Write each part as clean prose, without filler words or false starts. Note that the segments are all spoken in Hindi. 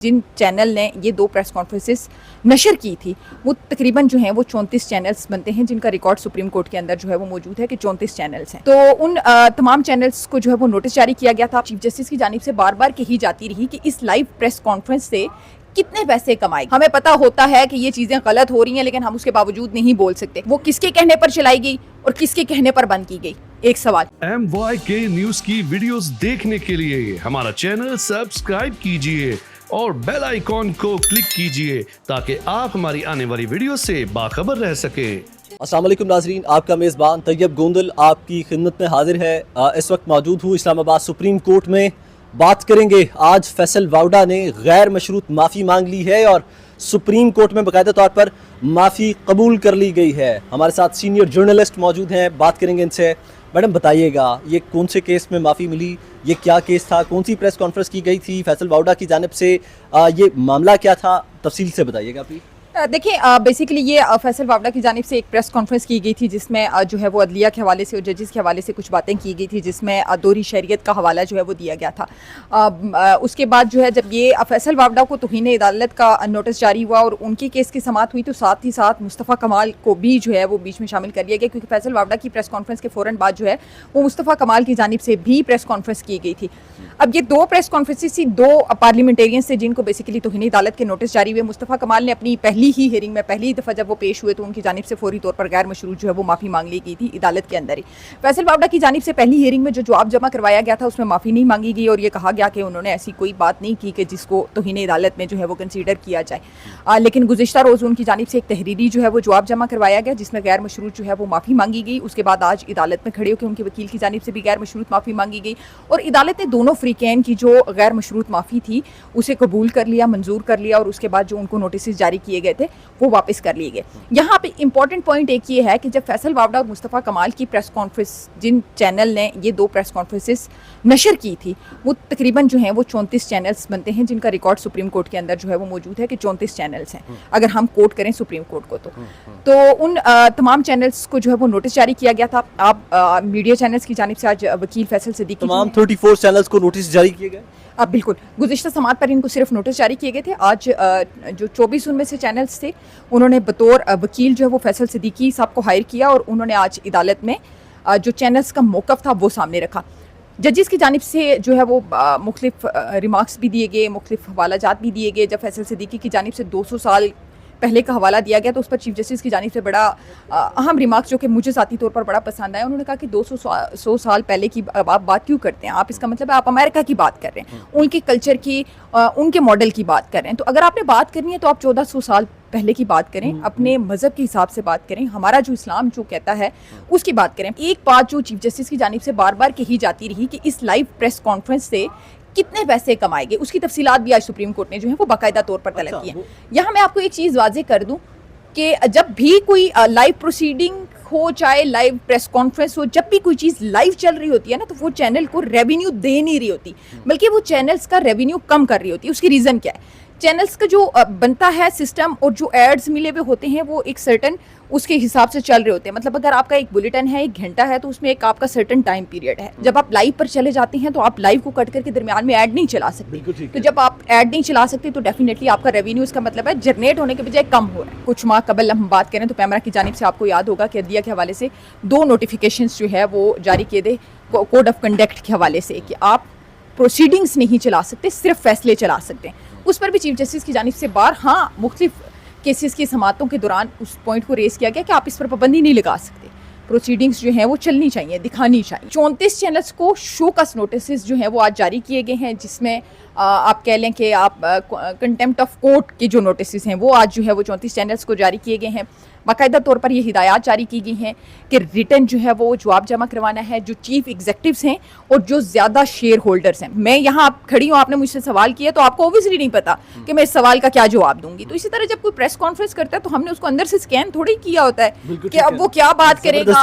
जिन चैनल ने ये 2 प्रेस कॉन्फ्रेंसेस नशर की थी वो तकरीबन जो हैं वो 34 चैनल्स बनते हैं जिनका रिकॉर्ड सुप्रीम कोर्ट के अंदर जो है वो मौजूद है कि 34 चैनल्स हैं। तो उन तमाम चैनल्स को जो है वो नोटिस जारी किया गया था। चीफ जस्टिस की जानिब से बार बार कही जाती रही कि इस लाइव प्रेस कॉन्फ्रेंस से कितने पैसे कमाए। हमें पता होता है कि ये चीजें गलत हो रही हैं लेकिन हम उसके बावजूद नहीं बोल सकते। वो किसके कहने पर चलाई गई और किसके कहने पर बंद की गई। एक सवाल, MYK न्यूज की वीडियोस देखने के लिए हमारा चैनल सब्सक्राइब कीजिए और बेल आइकॉन को क्लिक कीजिए ताकि आप हमारी आने वाली वीडियो से बाखबर रह सकें। अस्सलाम वालेकुम नाजरीन, आपका मेज़बान तैयब गोंदल आपकी खिदमत में हाजिर है। इस वक्त मौजूद हूँ इस्लामाबाद सुप्रीम कोर्ट में। बात करेंगे, आज फैसल वाउडा ने गैर मशरूत माफ़ी मांग ली है और सुप्रीम कोर्ट में बाकायदा तौर पर माफ़ी कबूल कर ली गई है। हमारे साथ सीनियर जर्नलिस्ट मौजूद हैं, बात करेंगे इनसे। मैडम बताइएगा, ये कौन से केस में माफ़ी मिली, ये क्या केस था, कौन सी प्रेस कॉन्फ्रेंस की गई थी फैसल वाउडा की जानिब से, ये मामला क्या था, तफसील से बताइएगा प्लीज़। देखिए बेसिकली ये फैसल वावड़ा की जानिब से एक प्रेस कॉन्फ्रेंस की गई थी जिसमें जो है वो अदलिया के हवाले से और जजेस के हवाले से कुछ बातें की गई थी जिसमें दोहरी शरीयत का हवाला जो है वो दिया गया था। उसके बाद जो है जब ये फैसल वावड़ा को तौहीन अदालत का नोटिस जारी हुआ और उनके केस की समाअत हुई तो साथ ही साथ मुस्तफ़ा कमाल को भी जो है वो बीच में शामिल कर लिया गया, क्योंकि फैसल वावड़ा की प्रेस कॉन्फ्रेंस के फ़ौरन बाद जो है वो मुस्तफ़ा कमाल की जानिब से भी प्रेस कॉन्फ्रेंस की गई थी। अब ये 2 प्रेस कॉन्फ्रेंसेस थी 2 पार्लियामेंटेरियंस से जिनको बेसिकली तौहीन अदालत के नोटिस जारी हुए। मुस्तफ़ा कमाल ने अपनी पहली ही हियरिंग में पहली दफ़ा जब वो पेश हुए तो उनकी जानिब से फौरी तौर पर गैर मशरूत जो है वो माफ़ी मांग ली गई थी अदालत के अंदर ही। फैसल वावड़ा की जानिब से पहली हियरिंग में जो जवाब जमा करवाया गया था उसमें माफ़ी नहीं मांगी गई और ये कहा गया कि उन्होंने ऐसी कोई बात नहीं की कि जिसको तौहीन अदालत में जो है वो कंसीडर किया जाए। लेकिन गुज़िश्ता रोज़ उनकी जानिब से एक तहरीरी जो है वो जवाब जमा करवाया गया जिसमें गैर मशरूत जो है वो माफ़ी मांगी गई। उसके बाद आज अदालत में खड़े होकर उनके वकील की जानिब से भी गैर मशरूत माफ़ी मांगी गई और अदालत ने दोनों फ्रीकैन की जो गैर मशरूत माफ़ी थी उसे कबूल कर लिया, मंजूर कर लिया और उसके बाद जो उनको नोटिस जारी किए गए थे वो वापस कर लिए गए। यहाँ पे इंपॉर्टेंट पॉइंट एक ये है कि जब फैसल वावड़ा और मुस्तफ़ा कमाल की प्रेस कॉन्फ्रेंस जिन चैनल ने ये 2 प्रेस कॉन्फ्रेंसेस नशर की थी वो तकरीबन जो हैं वो 34 चैनल्स बनते हैं जिनका रिकॉर्ड सुप्रीम कोर्ट के अंदर जो है वो मौजूद है कि 34 चैनल्स हैं अगर हम कोट करें सुप्रीम कोर्ट को। तो उन तमाम चैनल्स को जो है वो नोटिस जारी किया गया था। आप मीडिया चैनल्स की जानिब से आज वकील फैसल सिद्दीकी तमाम 34 चैनल्स को नोटिस जारी किए गए। बिल्कुल, गुज़िश्ता समाअत पर इनको सिर्फ नोटिस जारी किए गए थे। आज जो 24 उनमें से चैनल्स थे उन्होंने बतौर वकील जो है वो फैसल सिद्दीकी साहब को हायर किया और उन्होंने आज अदालत में जो चैनल्स का मौक़िफ़ था वो सामने रखा। जजेस की जानिब से जो है वो मुख्तलिफ रिमार्क्स भी दिए गए, मुख्तलिफ हवालाजात भी दिए गए। जब फैसल सिद्दीकी की जानिब से 200 साल पहले का हवाला दिया गया तो उस पर चीफ जस्टिस की जानिब से बड़ा अहम रिमार्क्स जो कि मुझे ज़ाती तौर पर बड़ा पसंद आया। उन्होंने कहा कि 200 साल पहले की आप बात क्यों करते हैं, आप इसका मतलब है आप अमेरिका की बात कर रहे हैं, उनके कल्चर की उनके मॉडल की बात कर रहे हैं। तो अगर आपने बात करनी है तो आप 1400 साल पहले की बात करें, अपने मज़हब के हिसाब से बात करें, हमारा जो इस्लाम जो कहता है उसकी बात करें। एक बात जो चीफ जस्टिस की जानिब से बार बार कही जाती रही कि इस लाइव प्रेस कॉन्फ्रेंस से कितने पैसे कमाए गए उसकी तफसीलात भी आज सुप्रीम कोर्ट ने जो है वो बाकायदा तौर पर तलब की है। यहाँ मैं आपको एक चीज़ वाज़ेह कर दूँ कि जब भी कोई लाइव प्रोसीडिंग हो, चाहे लाइव प्रेस कॉन्फ्रेंस हो, जब भी कोई चीज़ लाइव चल रही होती है ना तो वो चैनल को रेवेन्यू दे नहीं रही होती बल्कि वो चैनल्स का रेवेन्यू कम कर रही होती है। उसकी रीज़न क्या है? चैनल्स का जो बनता है सिस्टम और जो एड्स मिले हुए होते हैं वो एक सर्टन उसके हिसाब से चल रहे होते हैं। मतलब अगर आपका एक बुलेटिन है 1 घंटा है तो उसमें एक आपका सर्टन टाइम पीरियड है। जब आप लाइव पर चले जाते हैं तो आप लाइव को कट करके दरमियान में ऐड नहीं चला सकते। तो जब आप ऐड नहीं चला सकते तो डेफिनेटली आपका रेवेन्यू, इसका मतलब है जनरेट होने के बजाय कम हो रहा है। कुछ माह कबल हम बात करें तो पैमरा की जानिब से आपको याद होगा कि अदलिया के हवाले से 2 नोटिफिकेशंस जो है वो जारी किए थे कोड ऑफ कंडक्ट के हवाले से कि आप प्रोसीडिंग्स नहीं चला सकते, सिर्फ फैसले चला सकते हैं। उस पर भी चीफ जस्टिस की जानिब से मुख्तलिफ केसेस की समातों के दौरान उस पॉइंट को रेस किया गया कि आप इस पर पाबंदी नहीं लगा सकते, प्रोसीडिंग्स जो हैं वो चलनी चाहिए, दिखानी चाहिए। 34 चैनल्स को शोकस नोटिस जो हैं वो आज जारी किए गए हैं जिसमें आप कह लें कि आप कंटेम्प्ट ऑफ कोर्ट के जो नोटिस हैं वो आज जो है वो 34 चैनल्स को जारी किए गए हैं। बाकायदा तौर पर ये हिदायत जारी की गई हैं कि रिटर्न जो है वो जवाब जमा करवाना है जो चीफ एग्जीक्यूटिव्स हैं और जो ज़्यादा शेयर होल्डर्स हैं। मैं यहाँ आप खड़ी हूँ, आपने मुझसे सवाल किया तो आपको ओबियसली नहीं पता कि मैं इस सवाल का क्या जवाब दूंगी। तो इसी तरह जब कोई प्रेस कॉन्फ्रेंस करता है तो हमने उसको अंदर से स्कैन थोड़ी किया होता है कि अब वो क्या बात करेगा,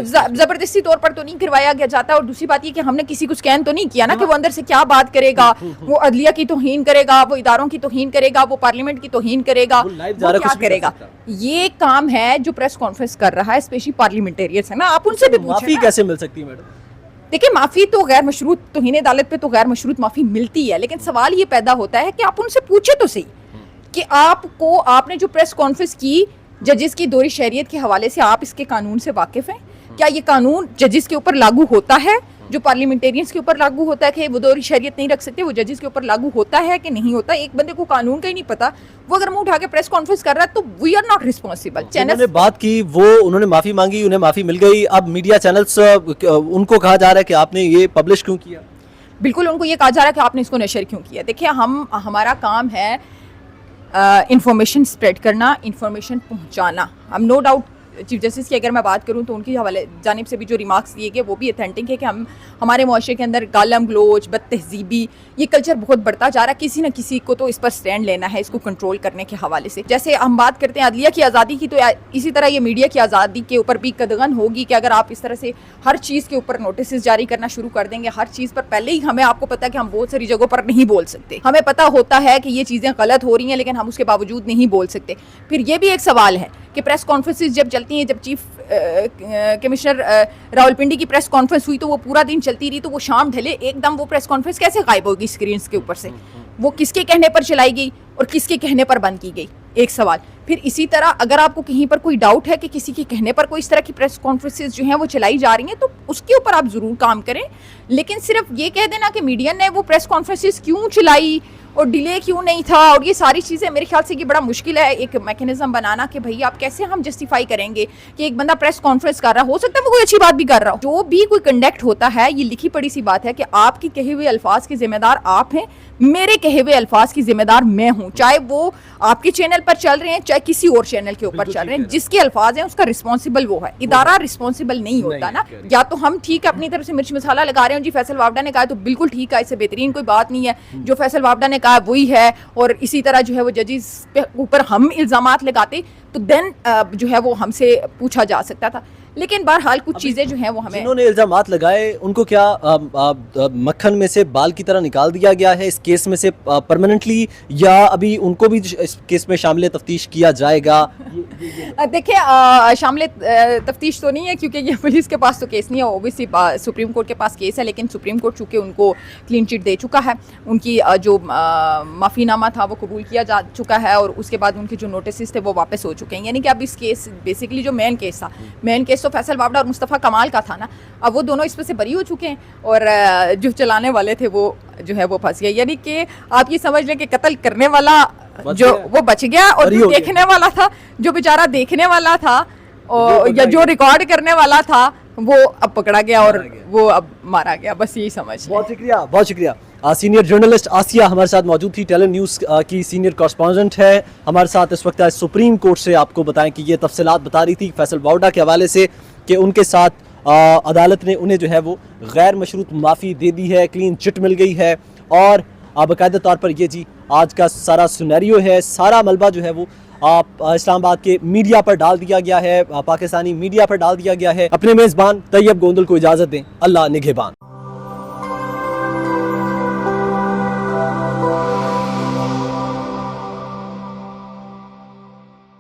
ज़बरदस्ती तौर पर तो नहीं करवाया गया जाता। और दूसरी बात ये कि हमने किसी को स्कैन तो नहीं किया ना कि वो अंदर से क्या बात करेगा, वो अदलिया की तौहीन करेगा, वो इदारों की तौहीन करेगा, वो पार्लियामेंट की तौहीन करेगा, वो क्या करेगा। ये काम है जो प्रेस कॉन्फ्रेंस कर रहा है, स्पेशली पार्लियामेंटेरियंस है ना, आप उनसे भी पूछें माफी कैसे मिल सकती है मैडम? देखिए, माफ़ी तो गैर मशरूत, तौहीन अदालत पे तो गैर मशरूत माफ़ी मिलती है, लेकिन सवाल ये पैदा होता है कि आप उनसे पूछे तो सही कि आपने जो प्रेस कॉन्फ्रेंस की जजेस की दोहरी शहरियत के हवाले से, आप इसके कानून से वाकिफ़ हैं? क्या ये कानून जजेस के ऊपर लागू होता है जो पार्लियामेंटेरियंस के ऊपर लागू होता है कि वो दोहरी शहरियत नहीं रख सकते, वो जजेस के ऊपर लागू होता है कि नहीं होता? एक बंदे को कानून का ही नहीं पता, वो अगर मुंह उठा के प्रेस कॉन्फ्रेंस कर रहा है तो वी आर नॉट रिस्पॉन्सिबल। उन्होंने बात की, वो उन्होंने माफी मांगी, उन्हें माफी मिल गई। अब मीडिया चैनल्स उनको कहा जा रहा है कि आपने ये पब्लिश क्यों किया? बिल्कुल, उनको ये कहा जा रहा है कि आपने इसको नशर क्यों किया। देखिए, हमारा काम है इंफॉर्मेशन स्प्रेड करना, इंफॉर्मेशन पहुंचाना। हम नो डाउट चीफ जस्टिस की अगर मैं बात करूं तो उनकी हवाले जानिब से भी जो रिमार्क्स दिए गए वो भी अथेंटिक है कि हमारे मुआशरे के अंदर गालम गलोच, बदतहजीबी, ये कल्चर बहुत बढ़ता जा रहा है। किसी न किसी को तो इस पर स्टैंड लेना है, इसको कंट्रोल करने के हवाले से। जैसे हम बात करते हैं अदलिया की आज़ादी की, तो इसी तरह ये मीडिया की आज़ादी के ऊपर भी कदगन होगी कि अगर आप इस तरह से हर चीज़ के ऊपर नोटिस जारी करना शुरू कर देंगे, हर चीज़ पर पहले ही आपको पता है कि हम बहुत सारी जगहों पर नहीं बोल सकते, हमें पता होता है कि ये चीज़ें गलत हो रही हैं, लेकिन हम उसके बावजूद नहीं बोल सकते। फिर ये भी एक सवाल है कि प्रेस कॉन्फ्रेंसेस जब चलती हैं, जब चीफ कमिश्नर रावलपिंडी की प्रेस कॉन्फ्रेंस हुई तो वो पूरा दिन चलती रही, तो वो शाम ढले एकदम वो प्रेस कॉन्फ्रेंस कैसे गायब होगी स्क्रीन के ऊपर से? वो किसके कहने पर चलाई गई और किसके कहने पर बंद की गई? एक सवाल। फिर इसी तरह अगर आपको कहीं पर कोई डाउट है कि किसी के कहने पर कोई इस तरह की प्रेस कॉन्फ्रेंसेस जो हैं वो चलाई जा रही हैं, तो उसके ऊपर आप ज़रूर काम करें। लेकिन सिर्फ ये कह देना कि मीडिया ने वो प्रेस कॉन्फ्रेंसेस क्यों चलाई और डिले क्यों नहीं था और ये सारी चीज़ें, मेरे ख्याल से ये बड़ा मुश्किल है एक मैकेनिज्म बनाना कि भाई आप कैसे हम जस्टिफाई करेंगे कि एक बंदा प्रेस कॉन्फ्रेंस कर रहा, हो सकता है वो कोई अच्छी बात भी कर रहा हो। जो भी कोई कंडक्ट होता है, ये लिखी पड़ी सी बात है कि आपकी कहे हुए अल्फाज के जिम्मेदार आप हैं, मेरे कहे हुए अल्फाज की जिम्मेदार मैं हूं। चाहे वो आपके चैनल पर चल रहे हैं, चाहे किसी और चैनल के ऊपर चल रहे हैं, जिसके अल्फाज हैं उसका रिस्पॉन्सिबल वो है, इदारा रिस्पॉन्सिबल नहीं होता ना। या तो हम ठीक है अपनी तरफ से मिर्च मसाला लगा रहे हैं, जी फैसल वावडा ने कहा तो बिल्कुल ठीक है, इससे बेहतरीन कोई बात नहीं है, जो फैसल वावडा ने कहा वही है, और इसी तरह जो है वो जजेस पे ऊपर हम इल्जामात लगाते तो देन जो है वो हमसे पूछा जा सकता था। लेकिन बहरहाल कुछ चीज़ें जो हैं वो हमें, जिन्होंने इल्जामात लगाए उनको क्या मक्खन में से बाल की तरह निकाल दिया गया है इस केस में से परमानेंटली, या अभी उनको भी इस केस में शामिल तफ्तीश किया जाएगा? देखिए, शामिल तफ्तीश तो नहीं है क्योंकि ये पुलिस के पास तो केस नहीं है, ओबियसली सुप्रीम कोर्ट के पास केस है, लेकिन सुप्रीम कोर्ट चूँकि उनको क्लीन चिट दे चुका है, उनकी जो माफ़ीनामा था वो कबूल किया जा चुका है और उसके बाद उनके जो नोटिस थे वो वापस हो चुके हैं। यानी कि अब इस केस बेसिकली जो मेन केस था, मेन केस तो फैसल वावडा और मुस्तफ़ा कमाल का था ना, अब वो दोनों इस पर से बरी हो चुके हैं और जो चलाने वाले थे वो जो है वो फंस गए। यानी कि आप ये समझ लें कि कत्ल करने वाला जो वो बच गया और जो देखने वाला था, जो बेचारा देखने वाला था और या जो रिकॉर्ड करने वाला था वो अब पकड़ा गया और वो अब मारा गया। बस यही समझ। बहुत शुक्रिया, बहुत शुक्रिया। सीनियर जर्नलिस्ट आसिया हमारे साथ मौजूद थी, टेलन न्यूज़ की सीनियर कॉरेस्पॉन्डेंट है हमारे साथ इस वक्त। सुप्रीम कोर्ट से आपको बताएं कि ये तफसीलात बता रही थी फैसल वावडा के हवाले से कि उनके साथ अदालत ने उन्हें जो है वो गैर मशरूत माफ़ी दे दी है, क्लीन चिट मिल गई है और बाकायदा तौर पर ये जी आज का सारा सिनेरियो है, सारा मलबा जो है वो इस्लामाबाद के मीडिया पर डाल दिया गया है, पाकिस्तानी मीडिया पर डाल दिया गया है। अपने मेज़बान तैयब गोंदल को इजाज़त दें। अल्लाह निगहबान।